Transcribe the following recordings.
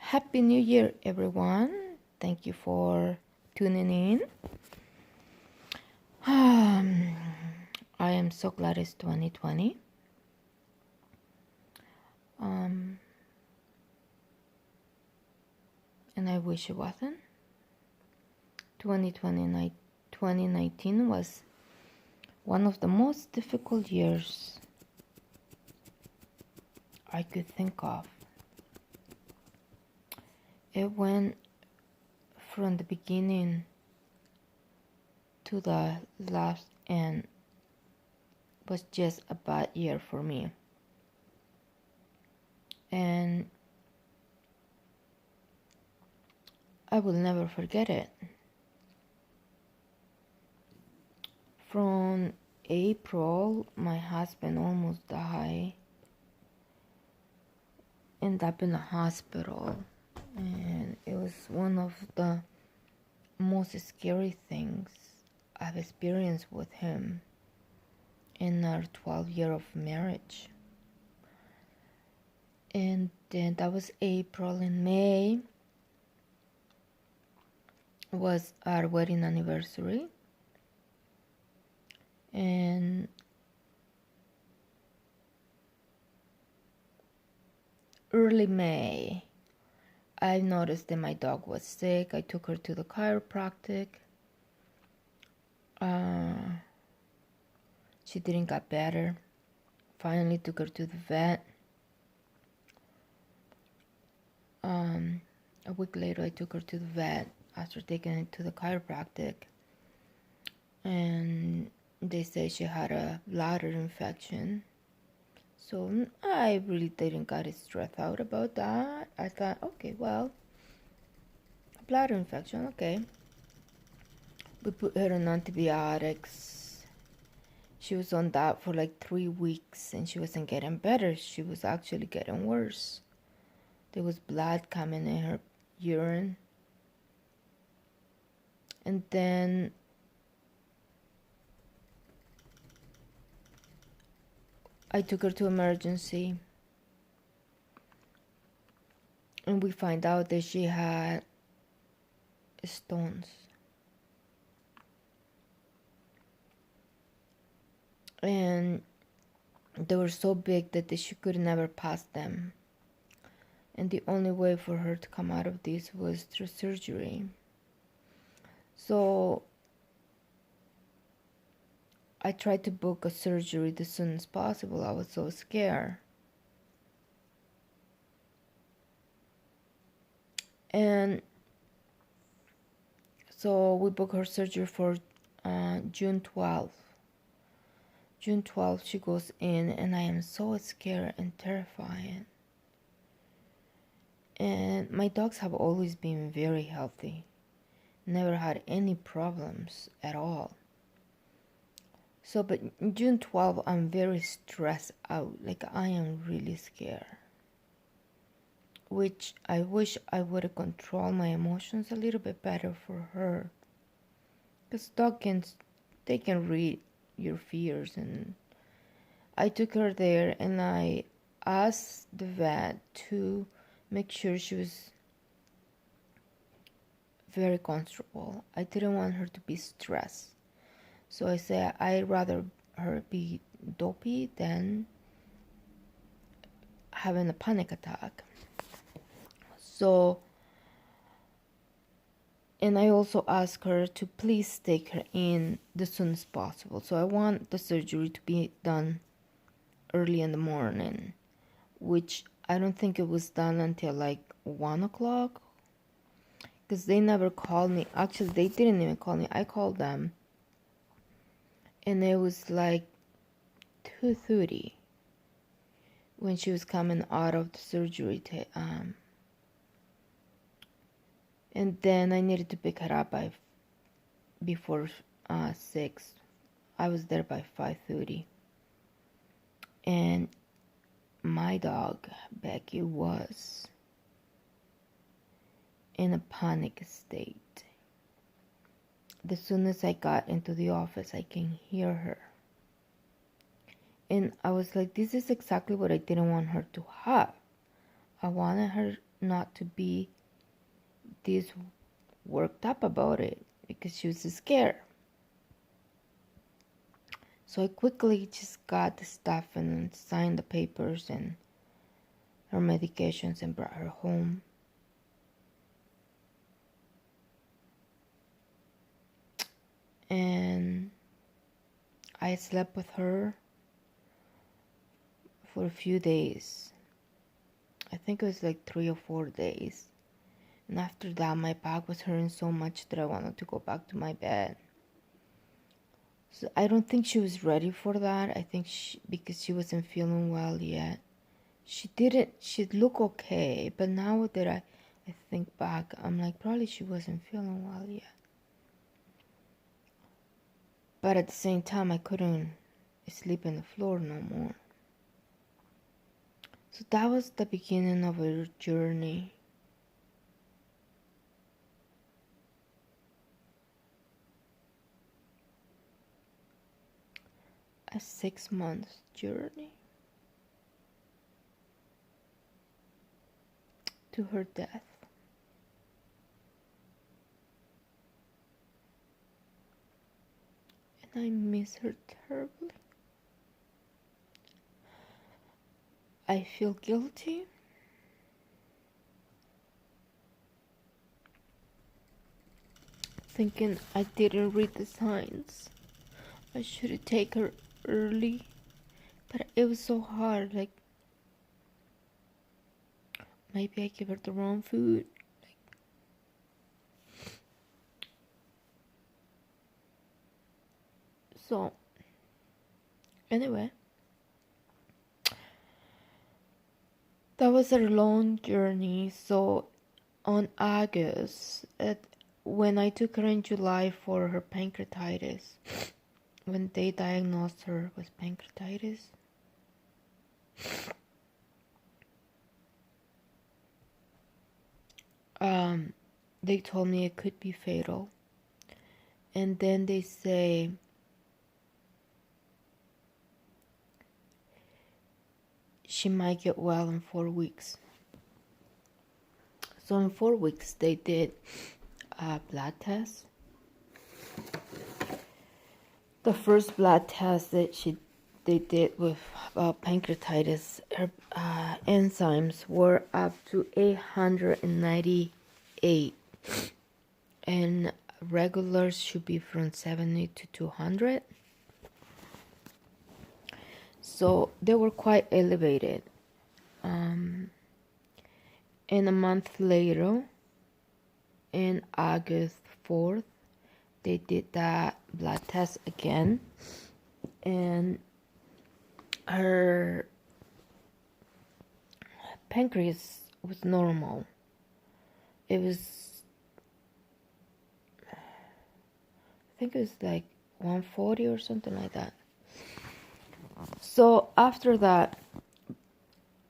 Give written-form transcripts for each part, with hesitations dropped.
Happy New Year, everyone. Thank you for tuning in. I am so glad it's 2020. And I wish it wasn't. 2019 was one of the most difficult years I could think of. It went from the beginning to the last end was just a bad year for me. And I will never forget it. From April, my husband almost died. Ended up in a hospital. And it was one of the most scary things I've experienced with him in our 12 year of marriage. And then that was April. And May was our wedding anniversary. And early May, I noticed that my dog was sick. I took her to the chiropractic. She didn't get better. Finally took her to the vet. A week later, I took her to the vet after taking her to the chiropractic. And they said she had a bladder infection. So I really didn't get stressed out about that. I thought, okay, well, bladder infection, okay. We put her on antibiotics. She was on that for like 3 weeks and she wasn't getting better. She was actually getting worse. There was blood coming in her urine. And then I took her to emergency. And we find out that she had stones. And they were so big that she could never pass them. And the only way for her to come out of this was through surgery. So I tried to book a surgery as soon as possible. I was so scared. And so we booked her surgery for June 12th. June 12th, she goes in, and I am so scared and terrified. And my dogs have always been very healthy. Never had any problems at all. So, but June 12th, I'm very stressed out. Like, I am really scared. Which I wish I would have controlled my emotions a little bit better for her. Because dogs they can read your fears. And I took her there and I asked the vet to make sure she was very comfortable. I didn't want her to be stressed. So I said I'd rather her be dopey than having a panic attack. So, and I also asked her to please take her in as soon as possible. So I want the surgery to be done early in the morning, which I don't think it was done until like 1 o'clock. Because they never called me. Actually, they didn't even call me. I called them. And it was like 2:30 when she was coming out of the surgery. And then I needed to pick her up before 6. I was there by 5:30. And my dog, Becky, was in a panic state. As soon as I got into the office, I can hear her. And I was like, this is exactly what I didn't want her to have. I wanted her not to be this worked up about it because she was scared. So I quickly just got the stuff and signed the papers and her medications and brought her home. And I slept with her for a few days. I think it was like 3 or 4 days. And after that, my back was hurting so much that I wanted to go back to my bed. So I don't think she was ready for that. I think because she wasn't feeling well yet. She'd look okay. But now that I think back, I'm like, probably she wasn't feeling well yet. But at the same time, I couldn't sleep on the floor no more. So that was the beginning of her journey. A 6-month journey to her death. And I miss her terribly. I feel guilty. Thinking I didn't read the signs. I should have taken her early. But it was so hard. Like, maybe I gave her the wrong food. So, anyway. That was a long journey. So, on August, when I took her in July for her pancreatitis, when they diagnosed her with pancreatitis, they told me it could be fatal. And then they say she might get well in 4 weeks. So in 4 weeks they did a blood test. The first blood test that they did with pancreatitis, her enzymes were up to 898, and regulars should be from 70 to 200. So they were quite elevated. And a month later, in August 4th, they did that blood test again, and her pancreas was normal. It was, I think it was like 140 or something like that. So after that,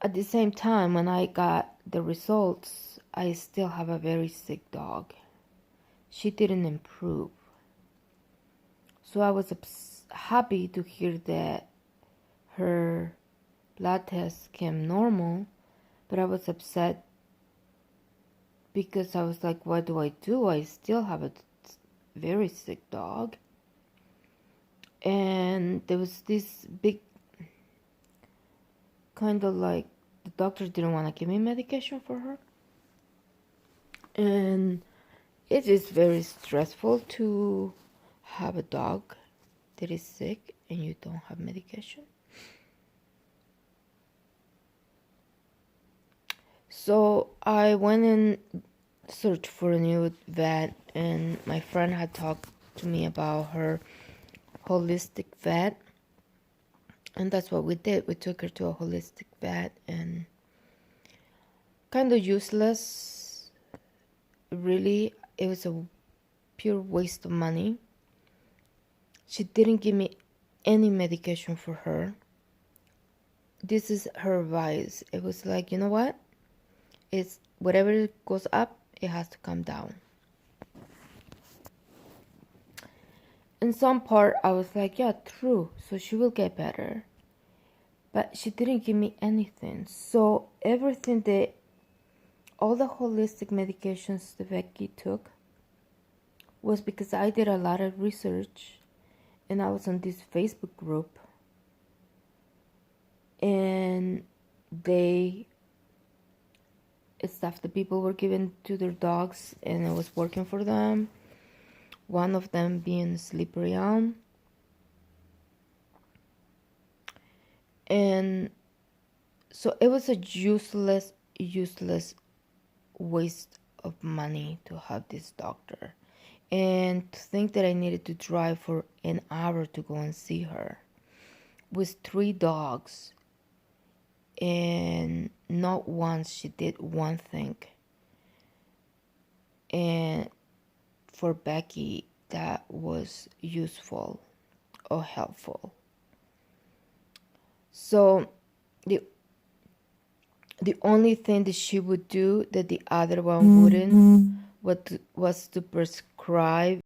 at the same time, when I got the results, I still have a very sick dog. She didn't improve. So I was happy to hear that her blood test came normal, but I was upset because I was like, what do? I still have a very sick dog. And there was this big kind of like, the doctor didn't want to give me medication for her. And it is very stressful to have a dog that is sick and you don't have medication. So I went and searched for a new vet, and my friend had talked to me about her holistic vet, and that's what we did. We took her to a holistic vet, and kind of useless, really. It was a pure waste of money. She didn't give me any medication for her. This is her advice. It was like, you know what? It's whatever goes up, it has to come down. In some part, I was like, yeah, true. So she will get better. But she didn't give me anything. So everything that all the holistic medications that Becky took was because I did a lot of research and I was on this Facebook group and stuff that people were giving to their dogs and it was working for them. One of them being Slippery Elm. And so it was a useless waste of money to have this doctor. And to think that I needed to drive for an hour to go and see her with 3 dogs. And not once she did one thing. And for Becky, that was useful or helpful. So the only thing that she would do that the other one wouldn't was to prescribe